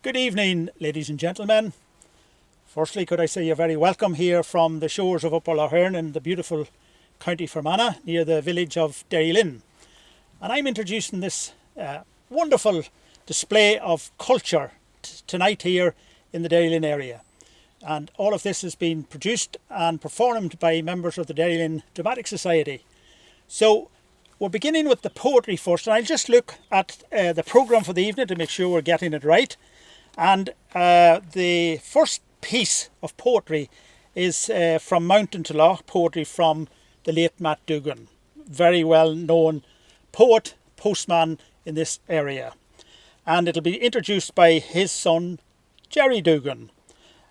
Good evening, ladies and gentlemen. Firstly, could I say you're very welcome here from the shores of Upper Lough in the beautiful County Fermanagh, near the village of Derrylin. And I'm introducing this wonderful display of culture tonight here in the Derrylin area. And all of this has been produced and performed by members of the Derrylin Dramatic Society. So we're beginning with the poetry first, and I'll just look at the programme for the evening to make sure we're getting it right. And the first piece of poetry is from Mountain to Lough, poetry from the late Matt Duggan, very well known poet, postman in this area. And it'll be introduced by his son, Jerry Duggan.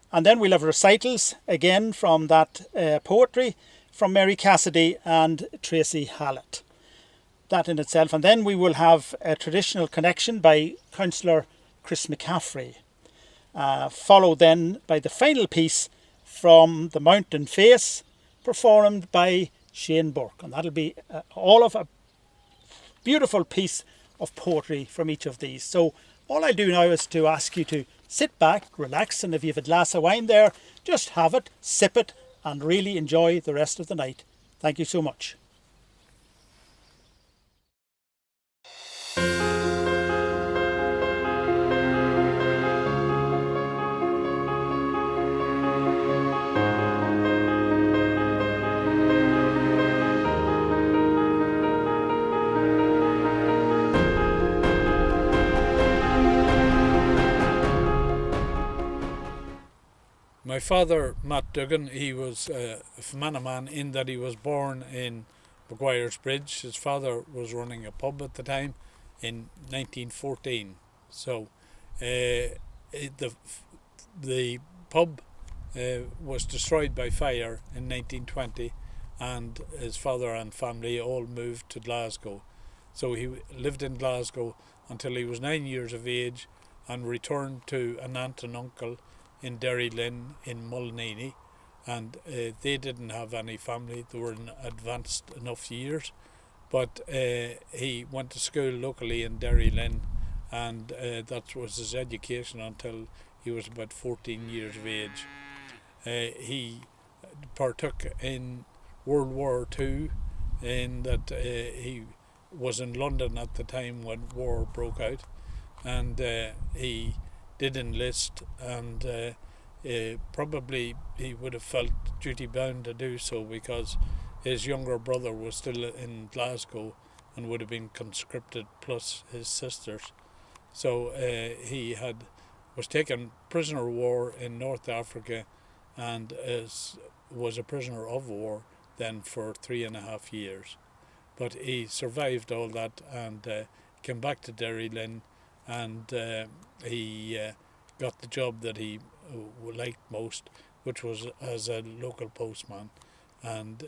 And then we'll have recitals again from that poetry from Mary Cassidy and Tracy Hallett. That in itself. And then we will have a traditional connection by Councillor Chris McCaffrey, followed then by the final piece from The Mountain Face, performed by Shane Burke. And that'll be all of a beautiful piece of poetry from each of these. So all I'll do now is to ask you to sit back, relax, and if you have a glass of wine there, just have it, sip it, and really enjoy the rest of the night. Thank you so much. My father, Matt Duggan, he was a Fermanagh man in that he was born in Maguire's Bridge. His father was running a pub at the time in 1914. So the pub was destroyed by fire in 1920, and his father and family all moved to Glasgow. So he lived in Glasgow until he was 9 years of age and returned to an aunt and uncle in Derrylin in Mullineeney, and they didn't have any family. They were in advanced enough years, but he went to school locally in Derrylin, and that was his education until he was about 14 years of age. He partook in World War II, in that he was in London at the time when war broke out, and he did enlist, and probably he would have felt duty bound to do so because his younger brother was still in Glasgow and would have been conscripted, plus his sisters. So he was taken prisoner of war in North Africa, and was a prisoner of war then for 3.5 years. But he survived all that and came back to Derrylin, and he got the job that he liked most, which was as a local postman. And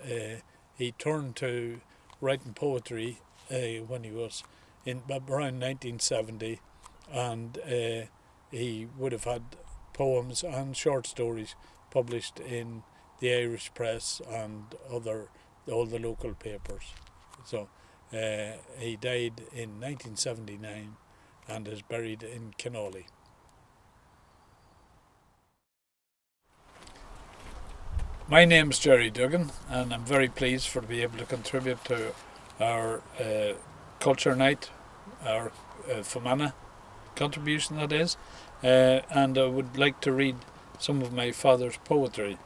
he turned to writing poetry when he was in around 1970, and he would have had poems and short stories published in the Irish press and all the local papers. So he died in 1979 and is buried in Kinawley. My name's Jerry Duggan, and I'm very pleased to be able to contribute to our culture night, our Fermanagh contribution, that is, and I would like to read some of my father's poetry.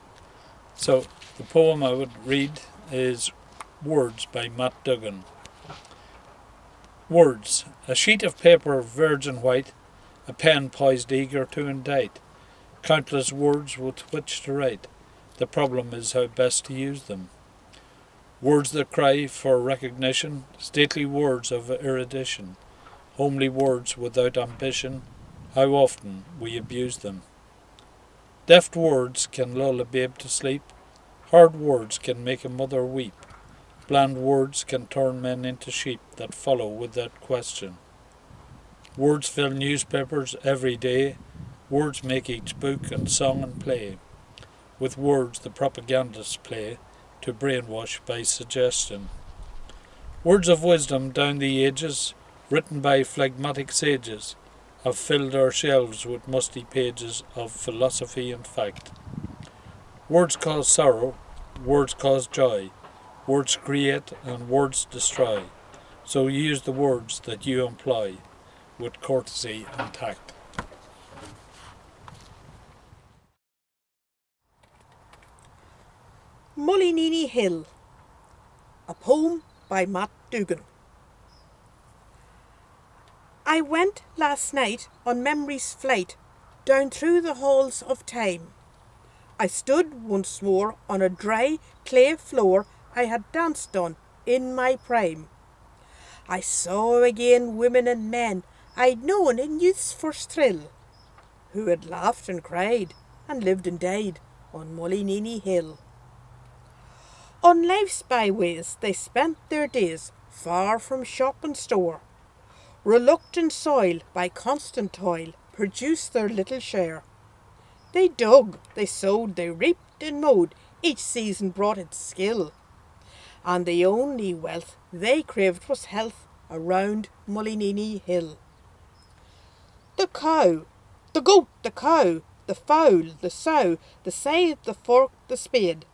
So the poem I would read is Words by Matt Duggan. Words, a sheet of paper virgin white, a pen poised eager to indite, countless words with which to write. The problem is how best to use them. Words that cry for recognition, stately words of erudition, homely words without ambition, how often we abuse them. Deft words can lull a babe to sleep, hard words can make a mother weep, bland words can turn men into sheep that follow without question. Words fill newspapers every day, words make each book and song and play. With words the propagandists play to brainwash by suggestion. Words of wisdom down the ages, written by phlegmatic sages, have filled our shelves with musty pages of philosophy and fact. Words cause sorrow, words cause joy, words create and words destroy. So use the words that you employ with courtesy and tact. Mullineeney Hill, a poem by Matt Dugan. I went last night on memory's flight down through the halls of time. I stood once more on a dry clay floor I had danced on in my prime. I saw again women and men I'd known in youth's first thrill, who had laughed and cried and lived and died on Mullineeney Hill. On life's byways they spent their days, far from shop and store. Reluctant soil by constant toil produced their little share. They dug, they sowed, they reaped and mowed, each season brought its skill. And the only wealth they craved was health around Mullineeney Hill. The cow, the goat, the cow, the fowl, the sow, the scythe, the fork, the spade,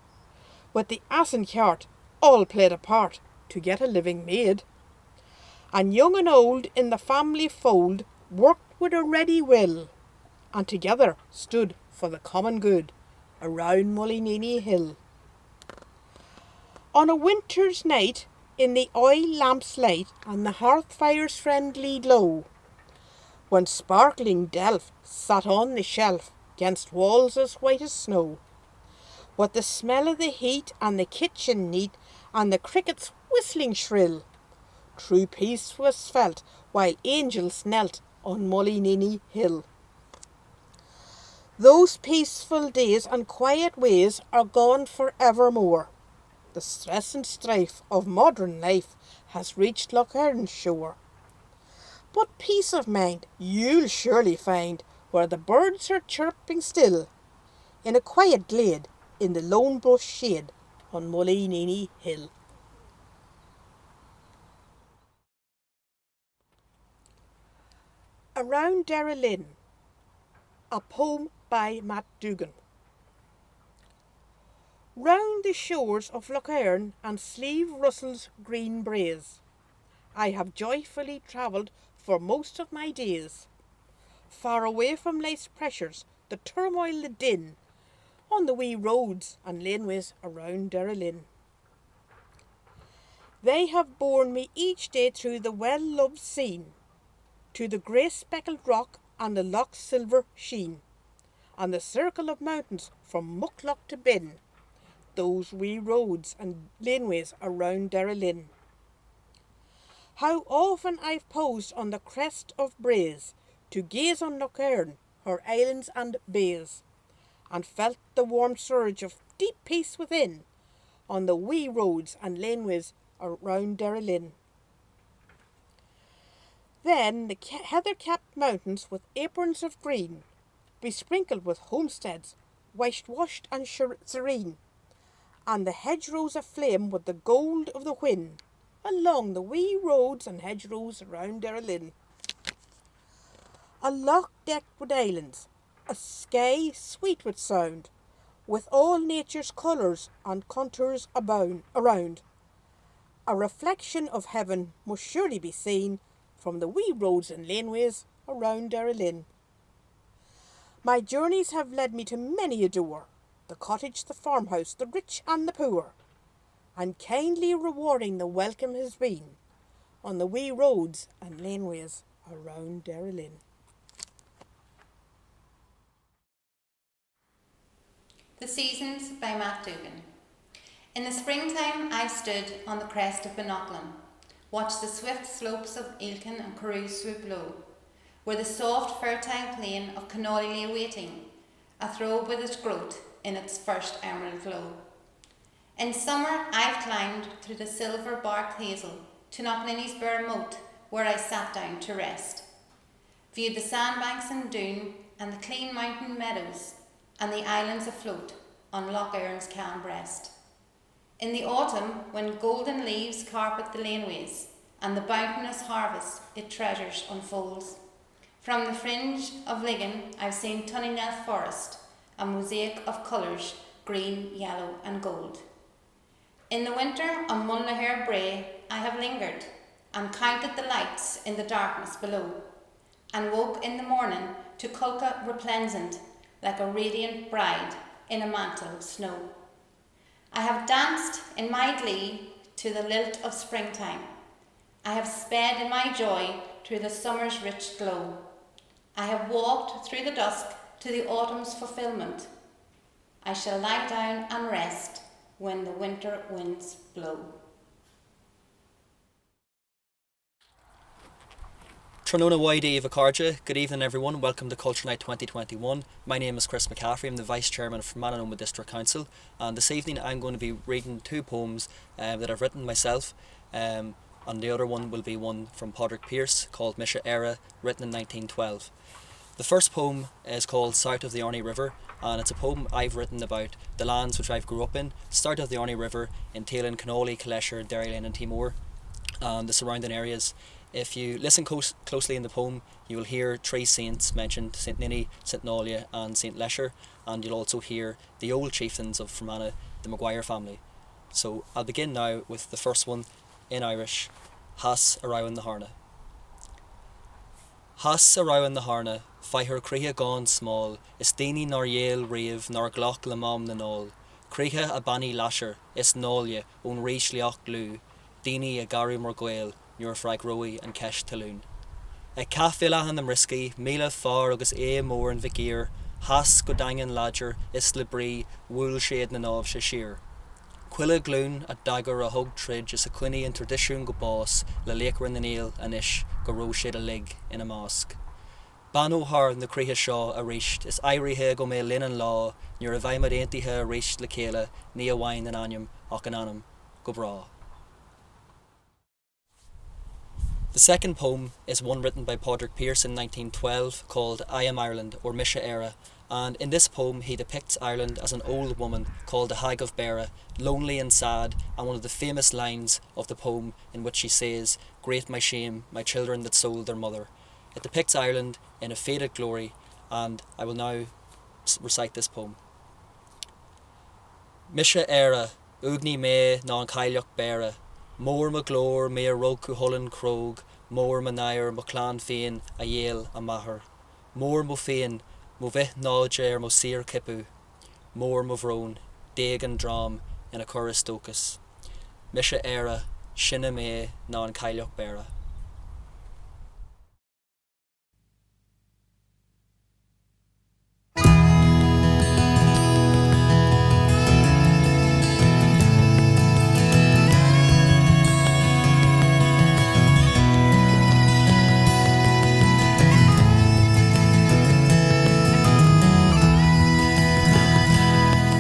with the ass and cart, all played a part to get a living made. And young and old in the family fold worked with a ready will, and together stood for the common good around Mullineeney Hill. On a winter's night, in the oil lamp's light and the hearth fire's friendly glow, when sparkling delf sat on the shelf 'gainst walls as white as snow, with the smell of the heat and the kitchen neat and the crickets whistling shrill, true peace was felt while angels knelt on Mullineeney Hill. Those peaceful days and quiet ways are gone for evermore. The stress and strife of modern life has reached Lough Erin's shore. But peace of mind you'll surely find where the birds are chirping still, in a quiet glade in the lone bush shade on Mullineeney Hill. Around Derrylin, a poem by Matt Dugan. Round the shores of Lough Erin and Slieve Russell's green braes, I have joyfully travelled for most of my days, far away from life's pressures, the turmoil, the din, on the wee roads and laneways around Derrylin. They have borne me each day through the well-loved scene, to the grey-speckled rock and the loch's silver sheen, and the circle of mountains from Muckloch to Bin, those wee roads and laneways around Derrylin. How often I've posed on the crest of braes to gaze on Lough Erin, her islands and bays, and felt the warm surge of deep peace within, on the wee roads and laneways around Derrylin. Then the heather-capped mountains with aprons of green, besprinkled with homesteads, washed and serene, and the hedgerows aflame with the gold of the whin, along the wee roads and hedgerows around Derrylin. A loch decked with islands, a sky sweet with sound, with all nature's colours and contours around. A reflection of heaven must surely be seen from the wee roads and laneways around Derrylin. My journeys have led me to many a door, the cottage, the farmhouse, the rich and the poor, and kindly rewarding the welcome has been on the wee roads and laneways around Derrylin. The Seasons by Matt Dugan. In the springtime I stood on the crest of Benaughlan, watched the swift slopes of Ilkin and Carew swoop low, where the soft fertile plain of Connolly lay waiting, athrobe with its growth in its first emerald glow. In summer I've climbed through the silver barked hazel to Knocklinny's bare moat, where I sat down to rest, viewed the sandbanks and dune and the clean mountain meadows and the islands afloat on Lough Erin's calm breast. In the autumn, when golden leaves carpet the laneways and the bounteous harvest it treasures unfolds, From the fringe of Ligan, I've seen Tunningall Forest, a mosaic of colours, green, yellow and gold. In the winter on Mullaher Brae, I have lingered and counted the lights in the darkness below, and woke in the morning to Culca resplendent like a radiant bride in a mantle of snow. I have danced in my glee to the lilt of springtime. I have sped in my joy through the summer's rich glow. I have walked through the dusk to the autumn's fulfilment. I shall lie down and rest when the winter winds blow. Tróna Waidi Vacarja. Good evening everyone, welcome to Culture Night 2021. My name is Chris McCaffrey, I'm the Vice Chairman of Mananoma District Council, and this evening I'm going to be reading two poems that I've written myself, and the other one will be one from Padraig Pearse called Misha Era, written in 1912. The first poem is called South of the Arnie River, and it's a poem I've written about the lands which I've grew up in, south of the Arnie River, in Tailin, Connolly, Killesher, Derrylane and Timor, and the surrounding areas. If you listen closely in the poem, you will hear three saints mentioned, St Ninny, St Nalia and St Lesher, and you'll also hear the old chieftains of Fermanagh, the Maguire family. So I'll begin now with the first one in Irish, Has Around the Harna. Has around the Harna, fi her creha gone small, is Dini nor Yale Rave nor Glock le Mom na Nol. Creha a Banny Lasher, is Nolya, on Reach Leoch Glue, Dini a Gary Morguel, Your Frag Rowie and Kesh Taloon. A Cafilla and the Risky, Mila Far agus E Moore and Vigir, Has Godangan Ladger, Isla Bree, Wool Shade na Nov Shashir. Quilla Gloon, a Dagger a Hug Tridge, is a Quinny in Tradition go Boss, La Laker in the Nail, and Ish, go Row Shade a Lig in a Mosque. Ban Har in the Creha Shaw a Reached, is Irie he go me Lin and Law, Near a Vaimad Ainty he a Reached Lakela, Nia Wine and Anyum, Ochananum, go Bra. The second poem is one written by Padraig Pearse in 1912 called I Am Ireland or Misha Era, and in this poem he depicts Ireland as an old woman called the Hag of Beara, lonely and sad, and one of the famous lines of the poem in which she says, "Great my shame, my children that sold their mother." It depicts Ireland in a faded glory, and I will now recite this poem. Misha Era, Ugni me non Cailioch Beara, Mór ma glór me a Roku Hullen Krog, Mór ma nair ma clan féin a Yale a Maher. Mór mo féin, mo vith náger mo sir kipu. Mór mo vrone, Daig and Dram in a chorus docus. Misha Era, Shinna me non Cailioch Beara.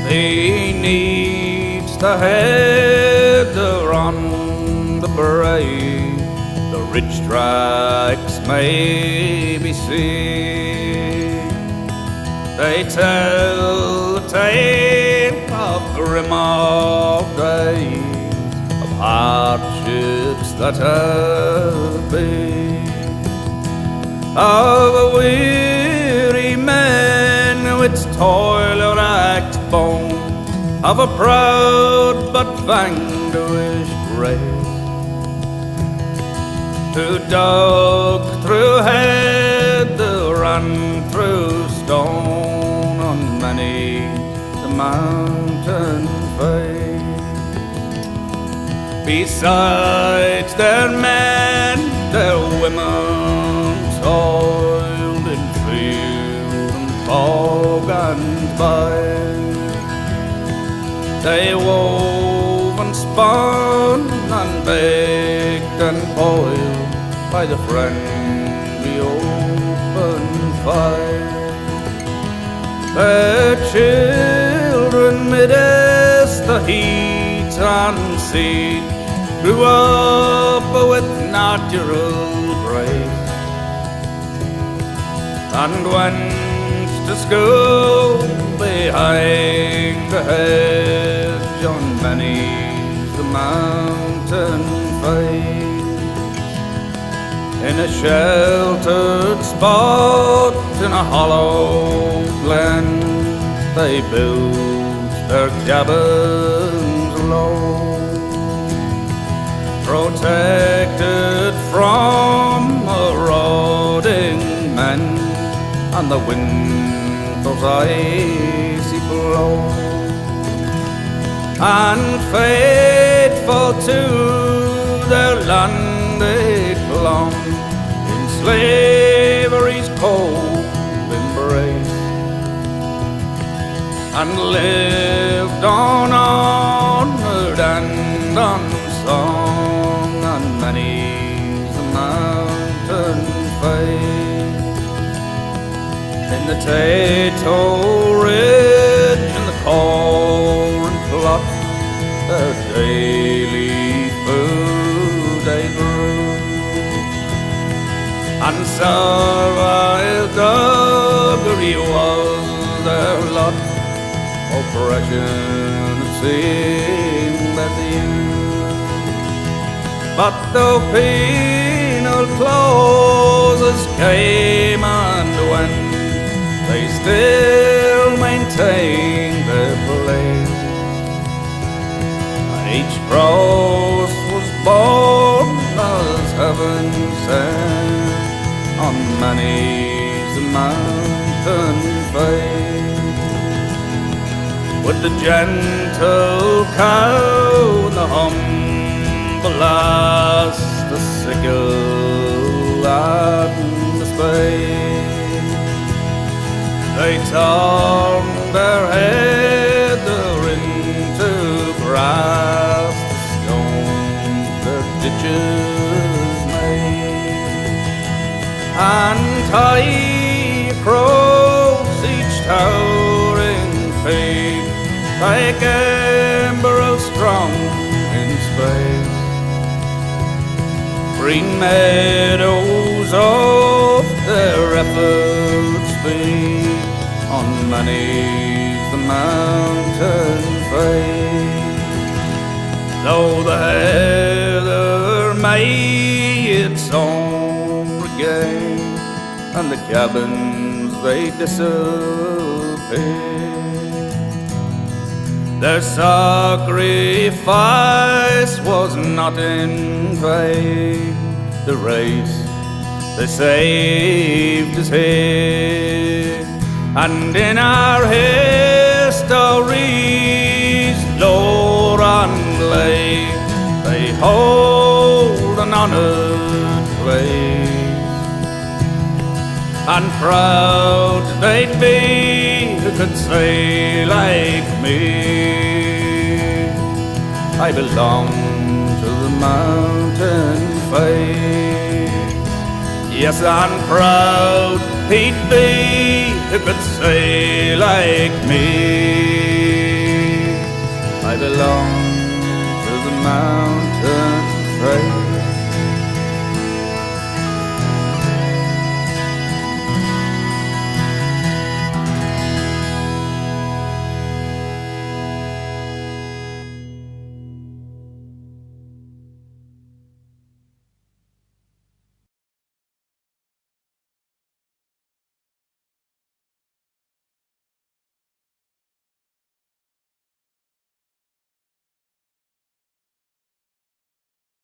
He needs the heather on the brae, the rich tracks may be seen. They tell the tale of grim old days, of hardships that have been, of a weary man with toil racked bone, of a proud but vanquished race, who dug through heather and through stone on many the mountain face. Besides their men, their women toiled in field and fog and bile. They wove and spun and baked and boiled by the friendly open fire. Their children midst the heat and siege grew up with natural grace, and went to school behind the hedge on many's the mountain face. In a sheltered spot in a hollow glen, they built their cabins low, protected from marauding men and the winter's icy blow, and faithful to their land they clung in slavery's cold embrace, and lived on honored and unsung on many's the mountain face. In the Tato Ridge and the corn plot, their daily food they grew, and servile doggery was their lot. Oppression it seemed that they used, but though penal clauses came and went, they still maintained their place. And each cross was born as heaven sent on many's the mountain face. With the gentle cow and the humble ass, the sickle and the spade, they turned their head into grass, the stones their ditches made, and high across each towering peak, like emerald strung in space, green meadows of their efforts beat on many's the mountain face. Though the heather made its own regain, and the cabins they disappeared, their sacrifice was not in vain. The race they saved is here, and in our histories, lore and lay, they hold an honored place. And proud they'd be who could say like me, I belong to the mountain face. Yes, and proud he'd be who could say like me, I belong to the mountain